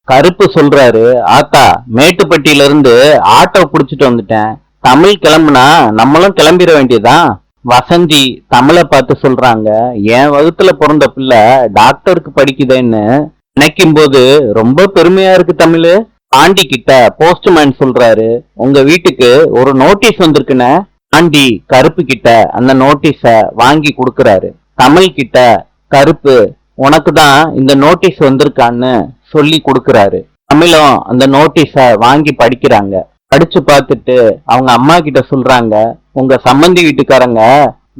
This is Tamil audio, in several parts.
கருப்பு சொல்றாரு, ஆத்தா மேட்டுப்பட்டியில இருந்து ஆட்டோ புடிச்சிட்டு வந்துட்டேன். தமிழ் கிளம்புனா நம்மளும் கிளம்பிட வேண்டியதுதான். வசந்தி தமிழை பார்த்து சொல்றாங்க, என் வகுத்துல பிறந்த பிள்ளை டாக்டருக்கு படிக்குதேன்னு நினைக்கும் போது ரொம்ப பெருமையா இருக்கு தமிழு. பாண்டி கிட்ட போஸ்ட்மேன் சொல்றாரு, உங்க வீட்டுக்கு ஒரு நோட்டீஸ் வந்திருக்குன்னு. பாண்டி கருப்பு கிட்ட அந்த நோட்டீஸ வாங்கி கொடுக்கறாரு. தமிழ் கிட்ட கருப்பு, உனக்கு தான் இந்த நோட்டீஸ் வந்திருக்கான்னு சொல்லி கொடுக்கறாரு. தமிழும் அந்த நோட்டீஸ வாங்கி படிக்கிறாங்க. படிச்சு பார்த்துட்டு அவங்க அம்மா கிட்ட சொல்றாங்க, உங்க சம்பந்தி வீட்டுக்காரங்க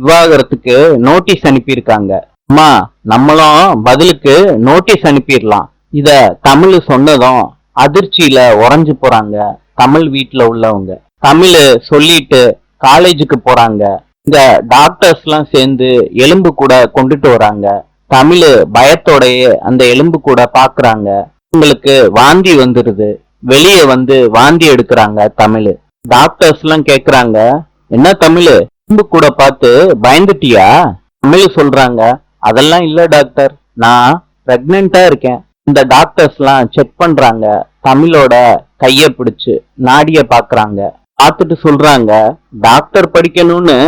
விவாகரத்துக்கு நோட்டீஸ் அனுப்பியிருக்காங்க. அம்மா, நம்மளும் பதிலுக்கு நோட்டீஸ் அனுப்பிடலாம். இத தமிழ் சொன்னதும் அதிர்ச்சியில உறைஞ்சு போறாங்க தமிழ் வீட்டுல உள்ளவங்க. தமிழ் சொல்லிட்டு காலேஜுக்கு போறாங்க. இந்த டாக்டர்ஸ் எல்லாம் சேர்ந்து எலும்பு கூட கொண்டுட்டு வராங்க. தமிழ் பயத்தோடயே அந்த எலும்பு கூட பாக்குறாங்க. உங்களுக்கு வாந்தி வந்துருது. வெளியே வந்து வாந்தி எடுக்கிறாங்க தமிழ். டாக்டர்ஸ் எல்லாம் கேக்குறாங்க, என்ன தமிழ் எலும்பு கூட பார்த்து பயந்துட்டியா? தமிழ் சொல்றாங்க, அதெல்லாம் இல்ல டாக்டர், நான் பிரெக்னெண்டா இருக்கேன். இந்த டாக்டர்ஸ் எல்லாம் செக் பண்றாங்க. தமிழோட கைய பிடிச்சு நாடிய பாக்குறாங்க. பார்த்துட்டு சொல்றாங்க, டாக்டர் படிக்கணும்னு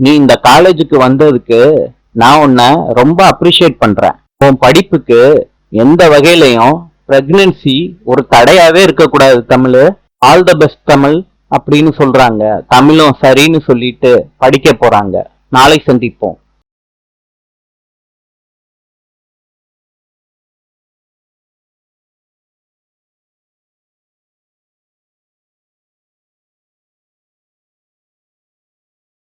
நீ இந்த காலேஜுக்கு வந்ததுக்கு நான் உன்னை ரொம்ப அப்ரிஷியேட் பண்றேன். உன் படிப்புக்கு எந்த வகையிலையும் பிரெக்னன்சி ஒரு தடையாவே இருக்கக்கூடாது Tamil. All the best Tamil அப்படின்னு சொல்றாங்க. தமிழும் சரின்னு சொல்லிட்டு படிக்க போறாங்க. நாளை சந்திப்போம்.